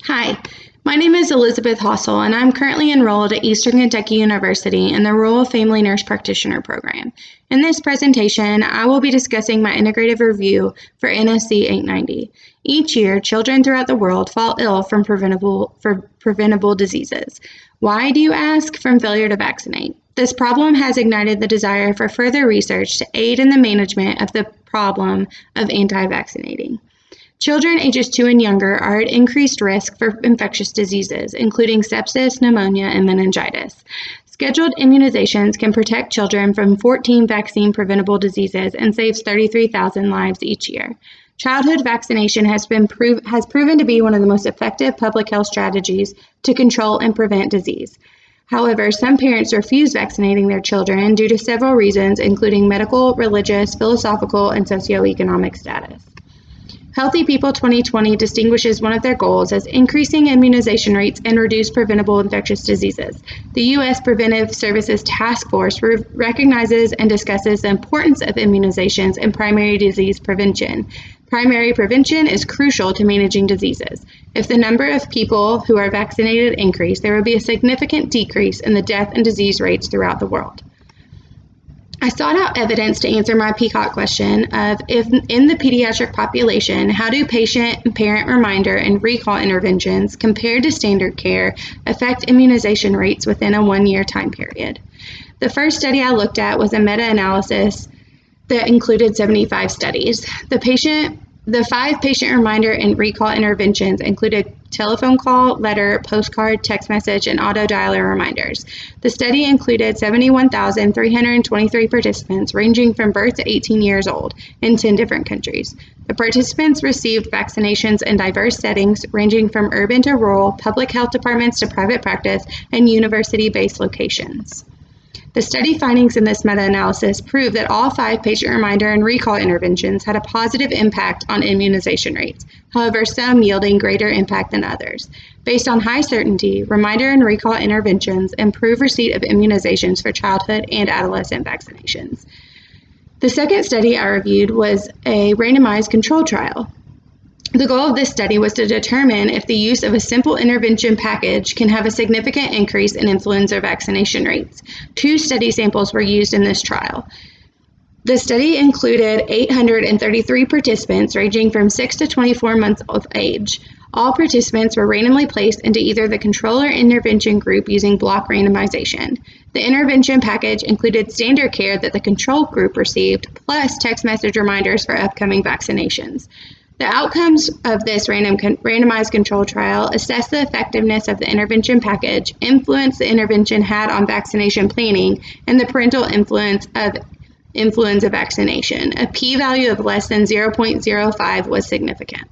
Hi, my name is Elizabeth Halsell, and I'm currently enrolled at Eastern Kentucky University in the Rural Family Nurse Practitioner program. In this presentation, I will be discussing my integrative review for NSC 890. Each year, children throughout the world fall ill from preventable diseases. Why, do you ask? From failure to vaccinate. This problem has ignited the desire for further research to aid in the management of the problem of anti-vaccinating. Children ages 2 and younger are at increased risk for infectious diseases, including sepsis, pneumonia, and meningitis. Scheduled immunizations can protect children from 14 vaccine-preventable diseases and saves 33,000 lives each year. Childhood vaccination has proven to be one of the most effective public health strategies to control and prevent disease. However, some parents refuse vaccinating their children due to several reasons, including medical, religious, philosophical, and socioeconomic status. Healthy People 2020 distinguishes one of their goals as increasing immunization rates and reduce preventable infectious diseases. The U.S. Preventive Services Task Force recognizes and discusses the importance of immunizations in primary disease prevention. Primary prevention is crucial to managing diseases. If the number of people who are vaccinated increase, there will be a significant decrease in the death and disease rates throughout the world. I sought out evidence to answer my PCOT question of, if in the pediatric population, how do patient and parent reminder and recall interventions compared to standard care affect immunization rates within a 1-year time period? The first study I looked at was a meta-analysis that included 75 studies. The 5 patient reminder and recall interventions included telephone call, letter, postcard, text message, and auto dialer reminders. The study included 71,323 participants ranging from birth to 18 years old in 10 different countries. The participants received vaccinations in diverse settings ranging from urban to rural, public health departments to private practice, and university-based locations. The study findings in this meta-analysis prove that all 5 patient reminder and recall interventions had a positive impact on immunization rates, however, some yielding greater impact than others. Based on high certainty, reminder and recall interventions improve receipt of immunizations for childhood and adolescent vaccinations. The second study I reviewed was a randomized control trial. The goal of this study was to determine if the use of a simple intervention package can have a significant increase in influenza vaccination rates. 2 study samples were used in this trial. The study included 833 participants ranging from 6 to 24 months of age. All participants were randomly placed into either the control or intervention group using block randomization. The intervention package included standard care that the control group received, plus text message reminders for upcoming vaccinations. The outcomes of this randomized control trial assessed the effectiveness of the intervention package, influence the intervention had on vaccination planning, and the parental influence of influenza vaccination. A p-value of less than 0.05 was significant.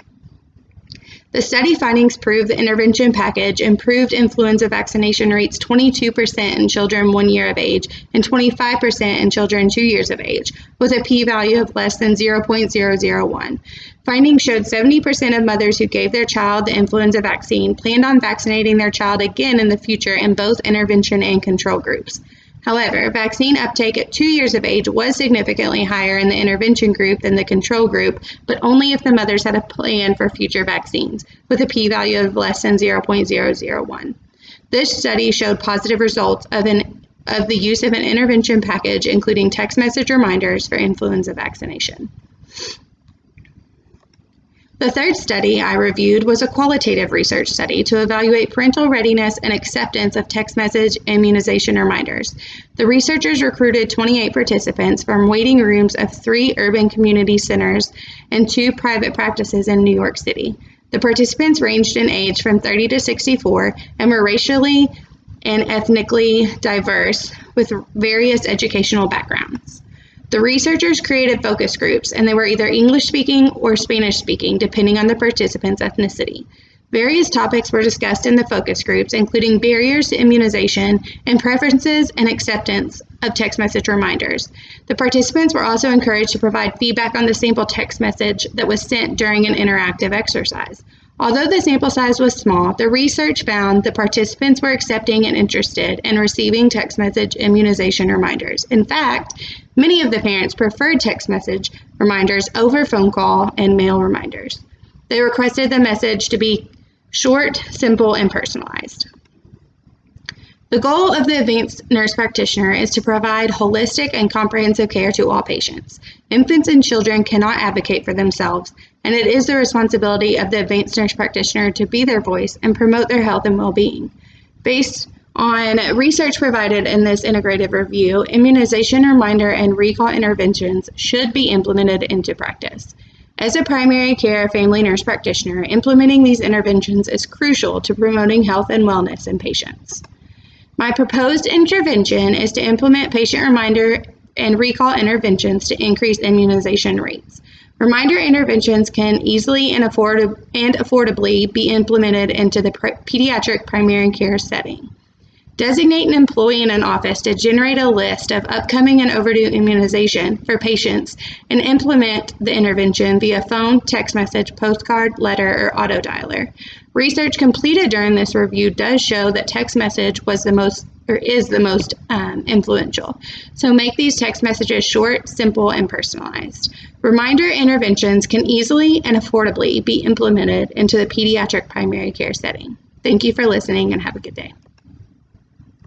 The study findings proved the intervention package improved influenza vaccination rates 22% in children 1 year of age and 25% in children 2 years of age, with a p-value of less than 0.001. Findings showed 70% of mothers who gave their child the influenza vaccine planned on vaccinating their child again in the future in both intervention and control groups. However, vaccine uptake at 2 years of age was significantly higher in the intervention group than the control group, but only if the mothers had a plan for future vaccines, with a p-value of less than 0.001. This study showed positive results of the use of an intervention package, including text message reminders for influenza vaccination. The third study I reviewed was a qualitative research study to evaluate parental readiness and acceptance of text message immunization reminders. The researchers recruited 28 participants from waiting rooms of 3 urban community centers and 2 private practices in New York City. The participants ranged in age from 30 to 64 and were racially and ethnically diverse with various educational backgrounds. The researchers created focus groups, and they were either English-speaking or Spanish-speaking, depending on the participant's ethnicity. Various topics were discussed in the focus groups, including barriers to immunization and preferences and acceptance of text message reminders. The participants were also encouraged to provide feedback on the sample text message that was sent during an interactive exercise. Although the sample size was small, the research found the participants were accepting and interested in receiving text message immunization reminders. In fact, many of the parents preferred text message reminders over phone call and mail reminders. They requested the message to be short, simple, and personalized. The goal of the advanced nurse practitioner is to provide holistic and comprehensive care to all patients. Infants and children cannot advocate for themselves, and it is the responsibility of the advanced nurse practitioner to be their voice and promote their health and well-being. Based on research provided in this integrative review, immunization reminder and recall interventions should be implemented into practice. As a primary care family nurse practitioner, implementing these interventions is crucial to promoting health and wellness in patients. My proposed intervention is to implement patient reminder and recall interventions to increase immunization rates. Reminder interventions can easily and affordably be implemented into the pediatric primary care setting. Designate an employee in an office to generate a list of upcoming and overdue immunization for patients and implement the intervention via phone, text message, postcard, letter, or auto dialer. Research completed during this review does show that text message is the most influential. So make these text messages short, simple, and personalized. Reminder interventions can easily and affordably be implemented into the pediatric primary care setting. Thank you for listening and have a good day.